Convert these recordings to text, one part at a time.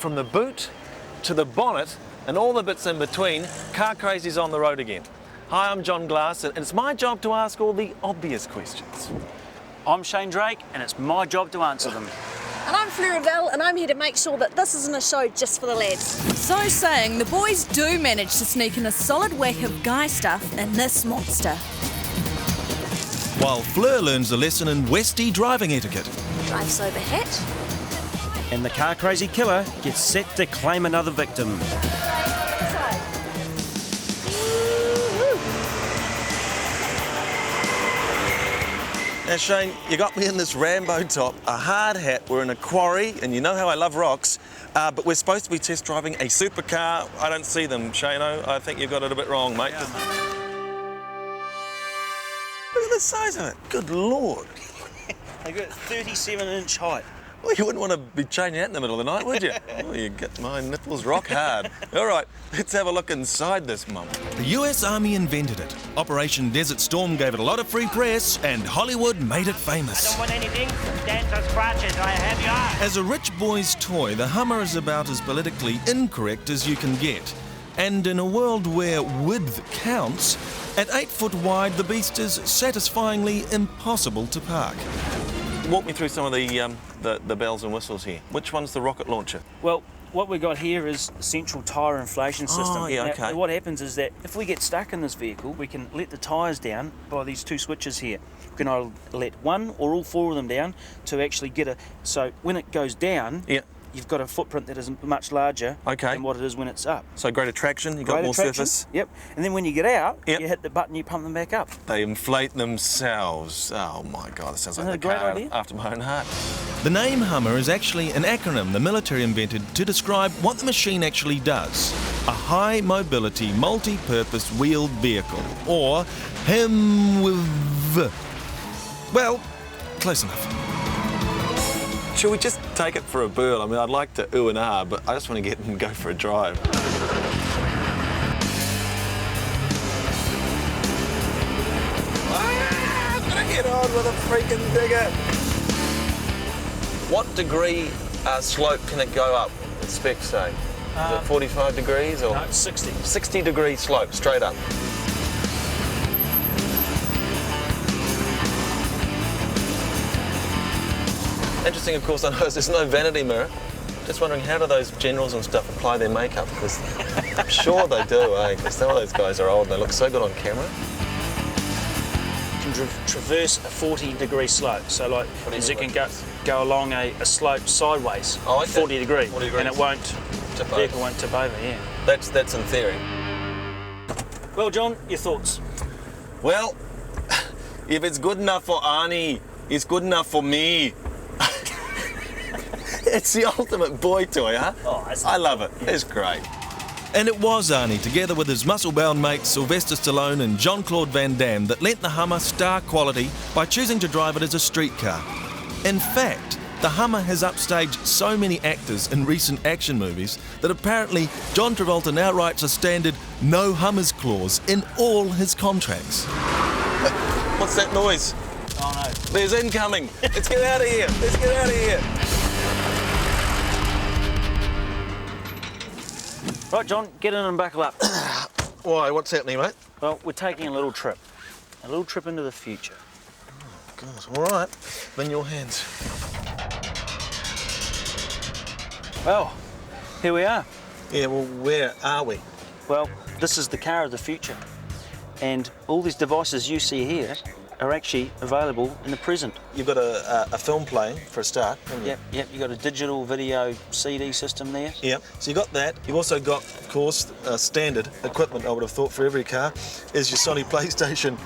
from the boot to the bonnet and all the bits in between, Car Crazy's on the road again. Hi, I'm John Glass, and it's my job to ask all the obvious questions. I'm Shane Drake, and it's my job to answer them. And I'm Fleur Adele, and I'm here to make sure that this isn't a show just for the lads. So saying, the boys do manage to sneak in a solid whack of guy stuff in this monster. While Fleur learns a lesson in Westie driving etiquette. Drive sober hat. And the car crazy killer gets set to claim another victim. Now Shane, you got me in this Rambo top, a hard hat, we're in a quarry, and you know how I love rocks, but we're supposed to be test driving a supercar. I don't see them, Shane-o. I think you got it a bit wrong, mate. Look at the size of it, good Lord. They got 37-inch height. Well, you wouldn't want to be changing that in the middle of the night, would you? Oh, you get my nipples rock hard. All right, let's have a look inside this mum. The US Army invented it. Operation Desert Storm gave it a lot of free press, and Hollywood made it famous. I don't want anything. Dents or scratches. I have yours. As a rich boy's toy, the Hummer is about as politically incorrect as you can get. And in a world where width counts, at 8 foot wide, the beast is satisfyingly impossible to park. Walk me through some of the bells and whistles here. Which one's the rocket launcher? Well, what we've got here is the central tyre inflation system. Oh, yeah, okay. Now, what happens is that if we get stuck in this vehicle, we can let the tyres down by these two switches here. We can either let one or all four of them down to actually get a... So when it goes down, Yeah. you've got a footprint that is much larger Okay. than what it is when it's up. So greater traction, you've got Greater more traction, surface. Yep. And then when you get out, Yep. you hit the button, you pump them back up. They inflate themselves. Oh my God, that sounds like Isn't the that a great car idea? after my own heart. The name Hummer is actually an acronym the military invented to describe what the machine actually does. A high mobility, multi-purpose wheeled vehicle, or HMWV. Well, close enough. Should we just take it for a whirl? I mean, I'd like to ooh and ah, but I just want to get and go for a drive. I'm gonna get on with a freaking digger. What degree slope can it go up? The specs say. Is it 45 degrees or? No, it's 60. 60 degree slope, straight up. Interesting, of course, I noticed there's no vanity mirror. Just wondering, how do those generals and stuff apply their makeup? Because I'm sure they do, eh? Because some of those guys are old and they look so good on camera. You can traverse a 40-degree slope. So, like, do you as it mean can go along a slope sideways, Oh, okay. 40 degrees, 40 degrees. and it won't, Tip the vehicle over. won't tip over, yeah. That's in theory. Well, John, your thoughts? Well, if it's good enough for Arnie, it's good enough for me. It's the ultimate boy toy, huh? Oh, I love it. It's great. And it was Arnie, together with his muscle-bound mates Sylvester Stallone and Jean-Claude Van Damme, that lent the Hummer star quality by choosing to drive it as a street car. In fact, the Hummer has upstaged so many actors in recent action movies that apparently John Travolta now writes a standard no Hummers clause in all his contracts. What's that noise? Oh, no. There's incoming. Let's get out of here. Let's get out of here. Right, John, get in and buckle up. Why? What's happening, mate? Well, we're taking a little trip into the future. God, all right. Then your hands. Well, here we are. Yeah, well, where are we? Well, this is the car of the future. And all these devices you see here are actually available in the present. You've got a film playing for a start, haven't you? Yep, you've got a digital video CD system there. Yep. So you got that. You've also got, of course, standard equipment, I would have thought, for every car, is your Sony PlayStation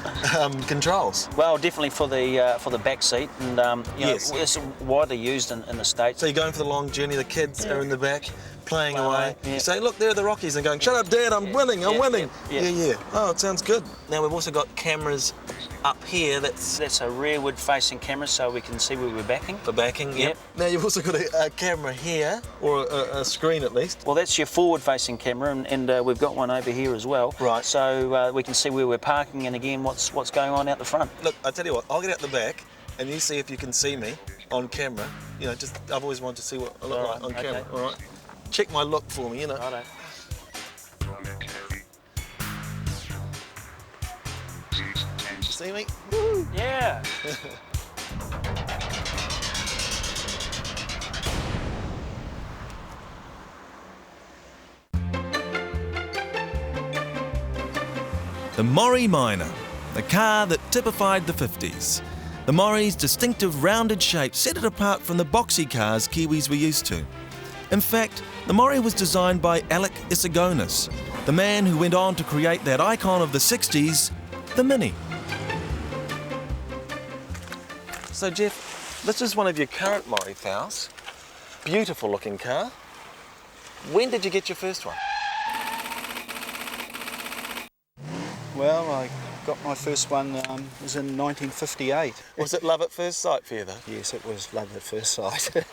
controls. Well, definitely for the back seat, and Yes. it's widely used in the States. So you're going for the long journey, the kids are in the back, playing Playing away. away, yeah. You say, look, there are the Rockies, and going, shut up, Dad, I'm winning, I'm Yeah, winning. yeah. Oh, it sounds good. Now, we've also got cameras up here that's That's a rearward-facing camera, so we can see where we're backing. for backing. Yep. Yep. Now, you've also got a camera here, or a screen at least. Well, that's your forward-facing camera, and we've got one over here as well. Right. So we can see where we're parking, and again, what's going on out the front. Look, I tell you what, I'll get out the back, and you see if you can see me on camera. You know, I've always wanted to see what I look like on camera. okay. All right. check my look for me, you know. Righto. See me? Yeah. The Mori Minor, the car that typified the 50s. The Mori's distinctive rounded shape set it apart from the boxy cars Kiwis were used to. In fact, the Mori was designed by Alec Issigonis, the man who went on to create that icon of the 60s, the Mini. So Jeff, this is one of your current Mori Thals. Beautiful looking car. When did you get your first one? Well, I got my first one was in 1958. Was it love at first sight for you though? Yes, it was love at first sight. I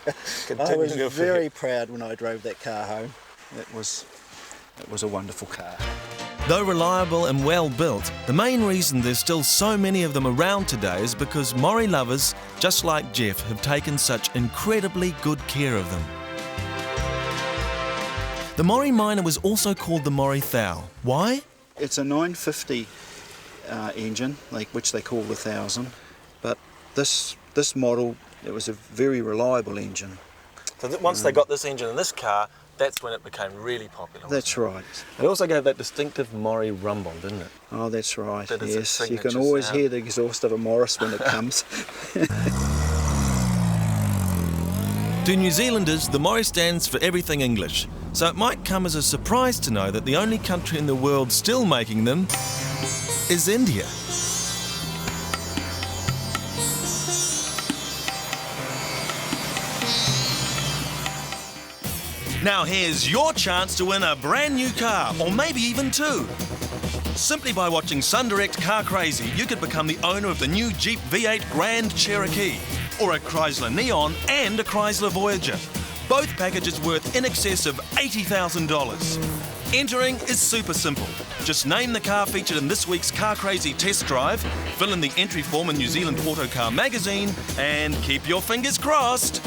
Continue was to very proud when I drove that car home. It was a wonderful car. Though reliable and well built, the main reason there's still so many of them around today is because Mori lovers, just like Jeff, have taken such incredibly good care of them. The Mori Minor was also called the Mori Thal. Why? It's a 950 engine, which they call the 1000, but this model, it was a very reliable engine. So once they got this engine in this car, that's when it became really popular. That's right. It also gave that distinctive Mori rumble, didn't it? Oh, that's right. That is its Yes, you can signature always sound. hear the exhaust of a Morris when it comes. To New Zealanders, the Mori stands for everything English, so it might come as a surprise to know that the only country in the world still making them is India. Now here's your chance to win a brand new car, or maybe even two. Simply by watching SunDirect Car Crazy, you could become the owner of the new Jeep V8 Grand Cherokee, or a Chrysler Neon and a Chrysler Voyager. Both packages worth in excess of $80,000. Entering is super simple. Just name the car featured in this week's Car Crazy test drive, fill in the entry form in New Zealand Auto Car magazine, and keep your fingers crossed.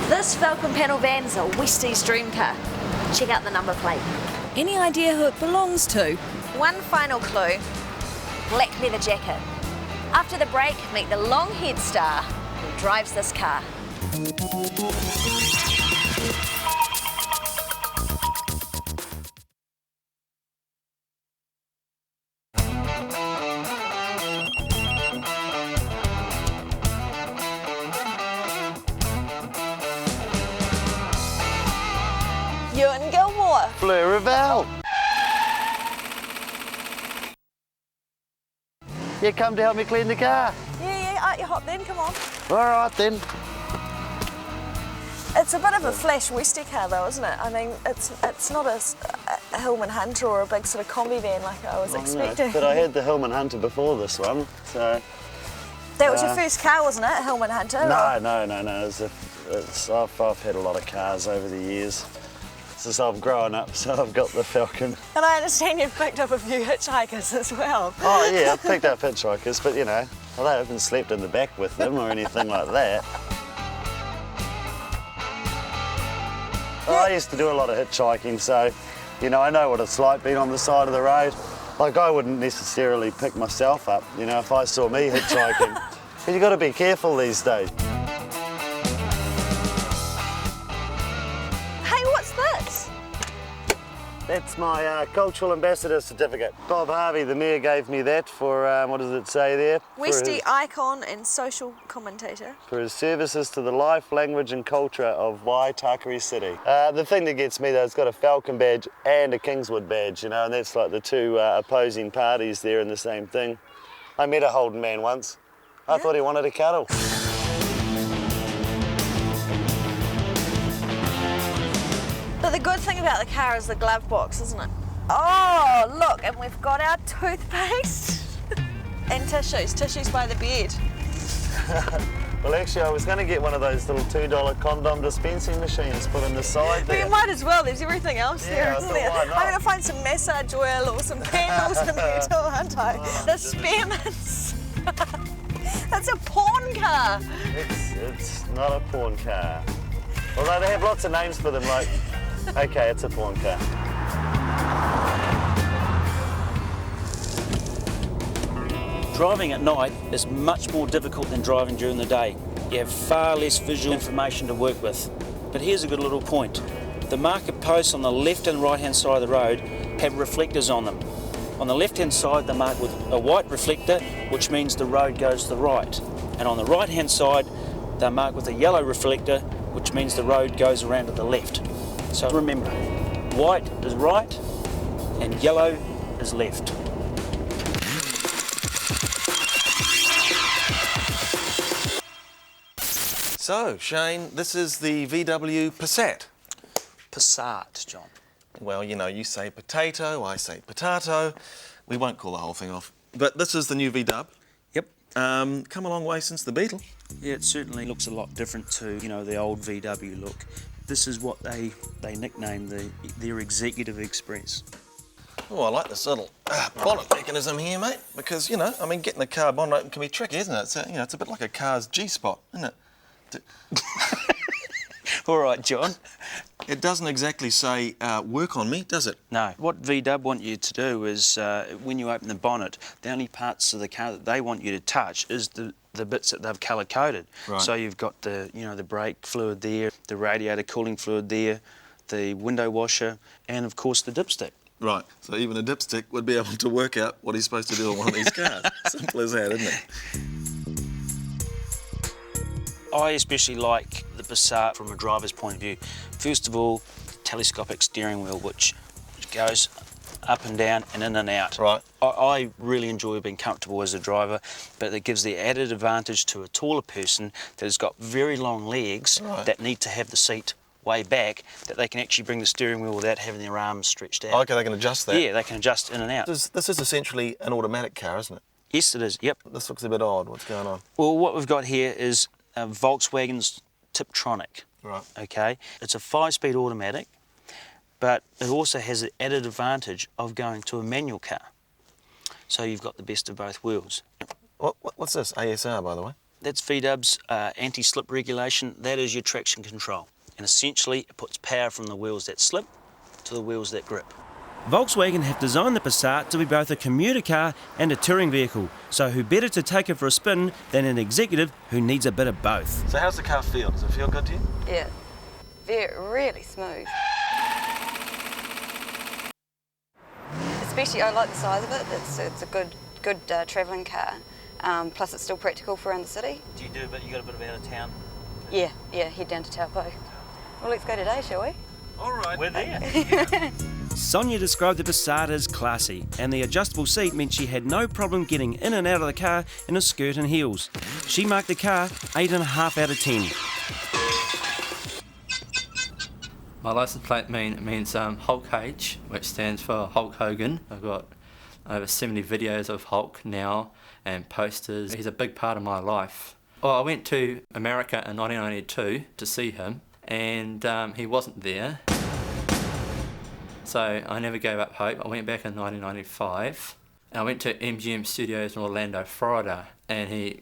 This Falcon panel van's a Westie's dream car. Check out the number plate. Any idea who it belongs to? One final clue, black leather jacket. After the break, meet the long-haired star who drives this car. Ewan Gilmore. Blair Ravel. You come to help me clean the car? Yeah, aren't you hot then? Come on. All right then. It's a bit of a flash Westie car though, isn't it? I mean, it's not a Hillman Hunter or a big sort of combi van like I was expecting. But I had the Hillman Hunter before this one, so... That was your first car, wasn't it? A Hillman Hunter? No. I've had a lot of cars over the years. Since I've grown up, so I've got the Falcon. And I understand you've picked up a few hitchhikers as well. Oh yeah, I've picked up hitchhikers, but you know, I haven't slept in the back with them or anything like that. I used to do a lot of hitchhiking, so, you know, I know what it's like being on the side of the road. Like, I wouldn't necessarily pick myself up, you know, if I saw me hitchhiking. But you got to be careful these days. Hey, what's this? That's my cultural ambassador certificate. Bob Harvey, the mayor, gave me that for, what does it say there? Westie icon and social commentator. For his services to the life, language and culture of Waitakere City. The thing that gets me though, it's got a Falcon badge and a Kingswood badge, you know, and that's like the two opposing parties there in the same thing. I met a Holden man once. I thought he wanted a cuddle. But the good thing about the car is the glove box, isn't it? Oh, look, and we've got our toothpaste and tissues by the bed. Well, actually, I was going to get one of those little $2 condom dispensing machines put on the side But there. you might as well, there's everything else Yeah, there, I isn't thought, there? why not? I'm going to find some massage oil or some candles in there too, aren't I? The spearmints. That's a pawn car. It's not a porn car. Although they have lots of names for them, like, okay, it's a pawn car. Driving at night is much more difficult than driving during the day. You have far less visual information to work with. But here's a good little point. The marker posts on the left and right hand side of the road have reflectors on them. On the left hand side they're marked with a white reflector, which means the road goes to the right. And on the right hand side they're marked with a yellow reflector, which means the road goes around to the left. So remember, white is right and yellow is left. So, Shane, this is the VW Passat. Passat, John. Well, you know, you say potato, I say potato. We won't call the whole thing off. But this is the new VW. Yep. Come a long way since the Beetle. Yeah, it certainly looks a lot different to, you know, the old VW look. This is what they nicknamed their Executive Express. Oh, I like this little bonnet mechanism here, mate, because, you know, I mean, getting the car bonnet open can be tricky, isn't it? It's a, you know, it's a bit like a car's G-spot, isn't it? All right, John. It doesn't exactly say, work on me, does it? No. What VW want you to do is, when you open the bonnet, the only parts of the car that they want you to touch is the bits that they've colour-coded. Right. So you've got the, you know, the brake fluid there, the radiator cooling fluid there, the window washer, and of course the dipstick. Right, so even a dipstick would be able to work out what he's supposed to do on one of these cars. Simple as that, isn't it? I especially like the Passat from a driver's point of view. First of all, telescopic steering wheel, which goes up and down and in and out. Right. I really enjoy being comfortable as a driver, but it gives the added advantage to a taller person that has got very long legs that need to have the seat way back, that they can actually bring the steering wheel without having their arms stretched out. Okay, they can adjust that. Yeah, they can adjust in and out. This is essentially an automatic car, isn't it? Yes, it is, yep. This looks a bit odd. What's going on? Well, what we've got here is Volkswagen's Tiptronic. Right. Okay, it's a 5-speed automatic, but it also has the added advantage of going to a manual car. So you've got the best of both worlds. What's this? ASR, by the way? That's VW's anti-slip regulation. That is your traction control. And essentially, it puts power from the wheels that slip to the wheels that grip. Volkswagen have designed the Passat to be both a commuter car and a touring vehicle, so who better to take it for a spin than an executive who needs a bit of both. So how's the car feel? Does it feel good to you? Yeah, really smooth. Especially, I like the size of it. It's a good travelling car. Plus, it's still practical for around the city. Do you do, but you got a bit of out of town? Yeah, head down to Taupo. Well, let's go today, shall we? All right, we're there. Sonia described the Passat as classy, and the adjustable seat meant she had no problem getting in and out of the car in a skirt and heels. She marked the car 8.5 out of 10. My license plate means Hulk H, which stands for Hulk Hogan. I've got over 70 videos of Hulk now and posters. He's a big part of my life. Well, I went to America in 1992 to see him, and he wasn't there. So I never gave up hope. I went back in 1995. And I went to MGM Studios in Orlando, Florida, and he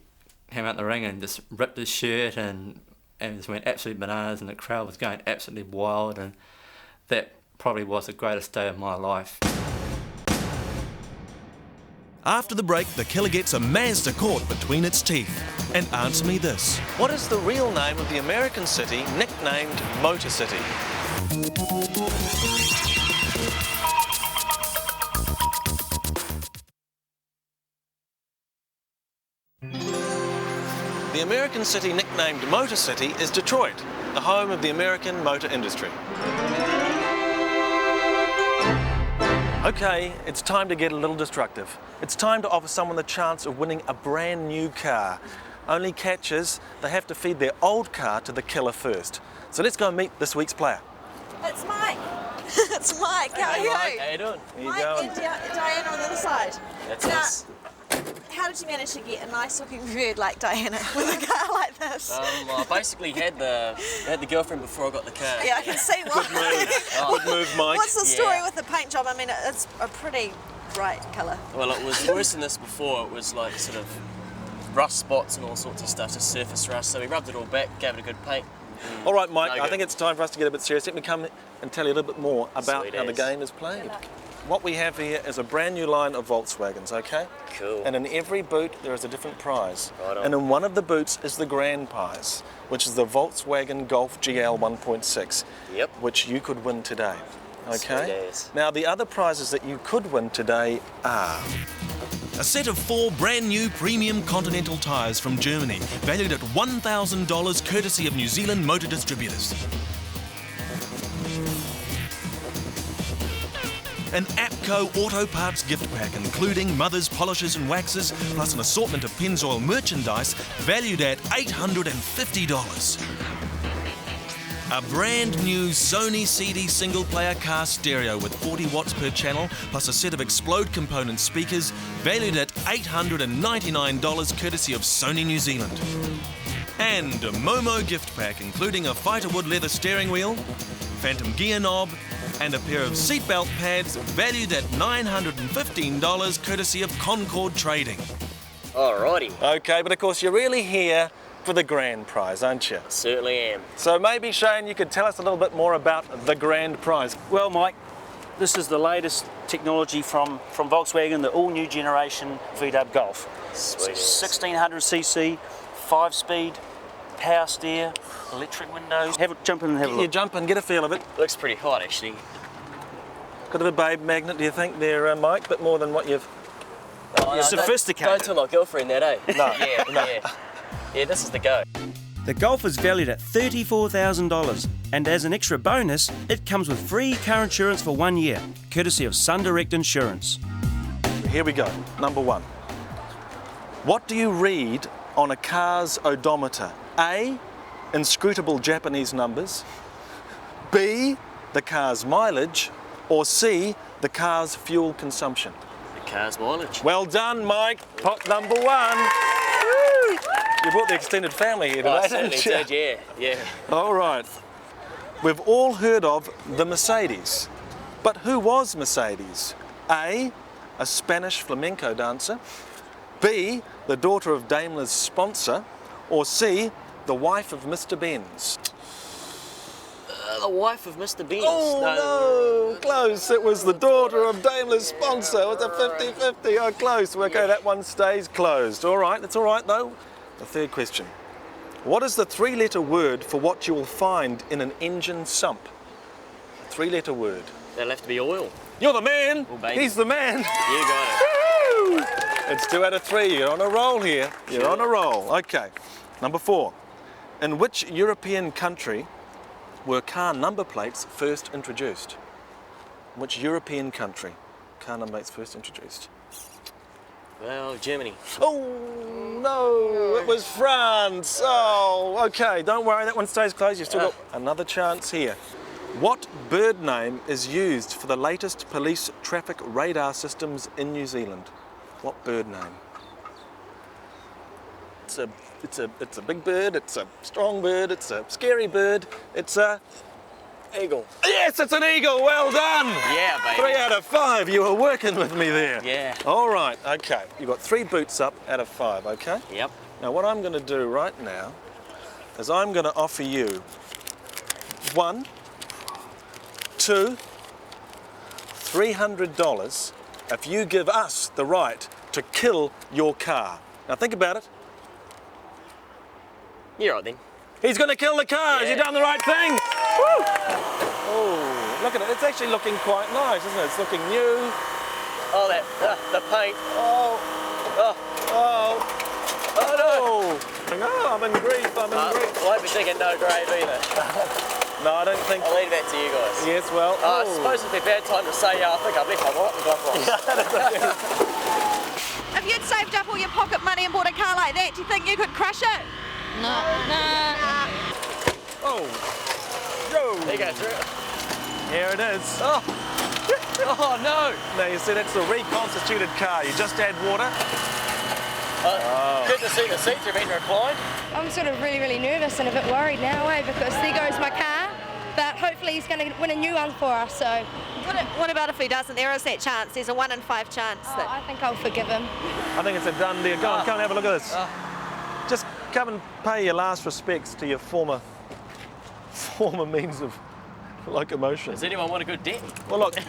came out the ring and just ripped his shirt and just went absolutely bananas, and the crowd was going absolutely wild, and that probably was the greatest day of my life. After the break, the killer gets a Mazda caught between its teeth. And answer me this. What is the real name of the American city nicknamed Motor City? The American city nicknamed Motor City is Detroit, the home of the American motor industry. Okay, it's time to get a little destructive. It's time to offer someone the chance of winning a brand new car. Only catch is they have to feed their old car to the killer first. So let's go and meet this week's player. It's Mike. It's Mike. How are you? Mike, how you doing? Mike and Diana on the other side. That's now, us. How did you manage to get a nice looking bird like Diana with a car like this? Well, I basically had the girlfriend before I got the car. Yeah, I can see why. Good move, Mike. What's the story with the paint job? I mean, it's a pretty bright colour. Well, it was worse than this before. It was like sort of rust spots and all sorts of stuff, just surface rust. So we rubbed it all back, gave it a good paint, All right, Mike, No I good. think it's time for us to get a bit serious. Let me come and tell you a little bit more about Sweet how the as. game is played. What we have here is a brand new line of Volkswagens, okay? Cool. And in every boot there is a different prize. Right on. And in one of the boots is the grand prize, which is the Volkswagen Golf GL 1.6. Yep. Which you could win today. Okay? Sweet as. Now the other prizes that you could win today are A set of 4 brand new premium Continental tyres from Germany, valued at $1,000 courtesy of New Zealand Motor Distributors. An APCO Auto Parts gift pack including mothers, polishers and waxes, plus an assortment of Pennzoil merchandise valued at $850. A brand new Sony CD single player car stereo with 40 watts per channel, plus a set of Explode component speakers valued at $899 courtesy of Sony New Zealand. And a Momo gift pack including a fighter wood leather steering wheel, phantom gear knob, and a pair of seatbelt pads valued at $915 courtesy of Concord Trading. Alrighty. okay, but of course you're really here for the grand prize, aren't you? Certainly am. So maybe Shane, you could tell us a little bit more about the grand prize. Well, Mike, this is the latest technology from Volkswagen, the all-new generation VW Golf. Sweet as. 1600cc, 5-speed, power steer, electric windows. Jump in and have a You look. jump and get a feel of it. Looks pretty hot actually. Got a bit of a babe magnet, do you think, there, Mike? Bit more than what you've... Oh, no, sophisticated. Don't tell my girlfriend that, eh? No, Yeah, no. yeah. Yeah, this is the go. The Golf is valued at $34,000, and as an extra bonus, it comes with free car insurance for 1 year, courtesy of Sun Direct Insurance. Here we go. Number 1. What do you read on a car's odometer? A, inscrutable Japanese numbers. B, the car's mileage. Or C, the car's fuel consumption. The car's mileage. Well done, Mike. Pot number 1. Woo! You brought the extended family here today, I didn't certainly you? did, yeah. All right. We've all heard of the Mercedes. But who was Mercedes? A Spanish flamenco dancer. B, the daughter of Daimler's sponsor. Or C, the wife of Mr. Benz. The wife of Mr. Benz. Oh no, close. It was the daughter of Daimler's sponsor. It was a 50-50. Oh, close. Okay, that one stays closed. All right, that's all right though. The third question. What is the 3-letter word for what you will find in an engine sump? A 3-letter word. That'll have to be oil. You're the man. Oh, baby. He's the man. You got it. Woo! It's 2 out of 3. You're on a roll here. You're on a roll. Okay. Number 4. In which European country were car number plates first introduced? Which European country car number plates first introduced? Well, Germany. Oh no, it was France. Oh, okay, don't worry, that one stays closed. You've still got another chance here. What bird name is used for the latest police traffic radar systems in New Zealand? What bird name? It's a big bird, it's a strong bird, it's a scary bird, it's a... Eagle. Yes, it's an eagle, well done! Yeah, baby. 3 out of 5, you were working with me there. Yeah. All right, okay. You've got 3 boots up out of 5, okay? Yep. Now what I'm going to do right now is I'm going to offer you 1, 2, $300 if you give us the right to kill your car. Now think about it. You're right then. He's going to kill the car. Has he done the right thing? Woo! Oh, look at it. It's actually looking quite nice, isn't it? It's looking new. Oh, that the paint. Oh, Oh, oh, oh no. oh, I'm in grief, I'm in grief. Won't be thinking no grave either. No, I don't think... I'll leave that to you guys. Yes, well... I suppose it'd be a bad time to say, I think I've left my wallet in the glove box. If you'd saved up all your pocket money and bought a car like that, do you think you could crush it? No. Oh, yo. There you go, Drew. Here it is. Oh. Oh no. Now you see that's a reconstituted car. You just add water. Good to see the seats have been reclined. I'm sort of really nervous and a bit worried now, because there goes my car, but hopefully he's going to win a new one for us, so... What about if he doesn't? There is that chance. There's a 1 in 5 chance. Oh, I think I'll forgive him. I think it's a done deal. Go on, come and have a look at this. Just come and pay your last respects to your former former means of locomotion. Does anyone want a good deck? Well, look, do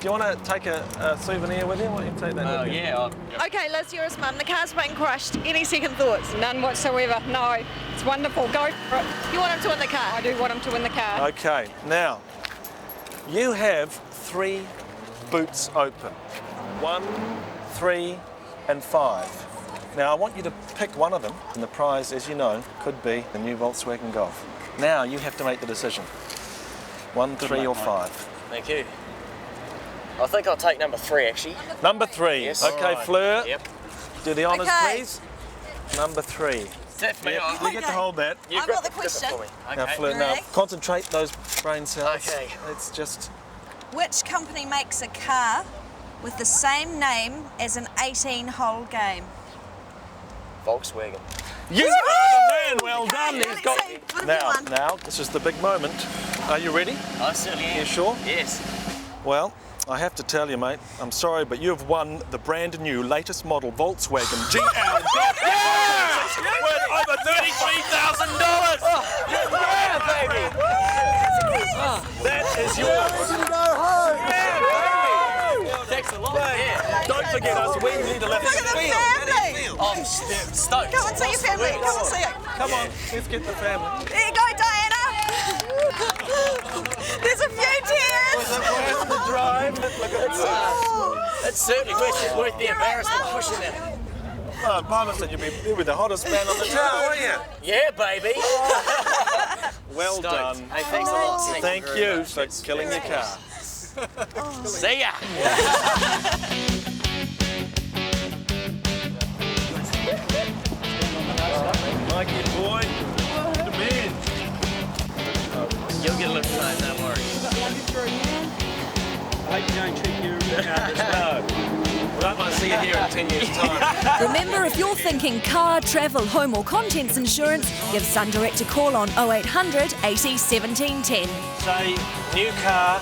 you want to take a souvenir with you? Why don't you take that Oh, with you? yeah. Okay, Liz, you're his mum. The car's been crushed. Any second thoughts? None whatsoever, no. It's wonderful, go for it. You want him to win the car? I do want him to win the car. Okay, now, you have 3 boots open. 1, 3, and 5. Now, I want you to pick one of them, and the prize, as you know, could be the new Volkswagen Golf. Now, you have to make the decision. 1, 3, or 5. Thank you. I think I'll take number 3, actually. Number 3. Yes. Okay, Alright. Fleur, Yep. do the honours, Okay. please. Number 3. That's me. Yep, you get to hold that. You I've grip got the it- grip it question. for me. Okay. Now, Fleur, now, Ready? concentrate those brain cells. Okay. It's just... Which company makes a car with the same name as an 18-hole game? Volkswagen. You are the man, well done. Okay, He's got... let's see. What have you won? Now, this is the big moment. Are you ready? I certainly am. You sure? Yes. Well, I have to tell you, mate, I'm sorry, but you've won the brand new latest model Volkswagen GL Golf. Yes! Worth over $33,000! Yeah, baby! That is yours. Thanks a lot. Yeah. Don't forget us, we need to let Look at the family! I'm stoked. Come and see your family. Come and see it. Come on, let's get the family. There you go, Diana. There's a few tears. Was it worth the drive? Look at this. It's certainly worth the embarrassment pushing it. Oh, Palmer said you'd be the hottest man on the town, weren't you? Yeah, baby. Well Stoked. done. Hey, thanks a lot. Thank very you much. for killing your car. See ya. Mikey boy, the man. You'll get a little time, don't worry. I hope you don't treat your No. I might see you here in 10 years' time. Remember, if you're thinking car, travel, home or contents insurance, give Sun Direct a call on 0800 80 1710. Say, new car,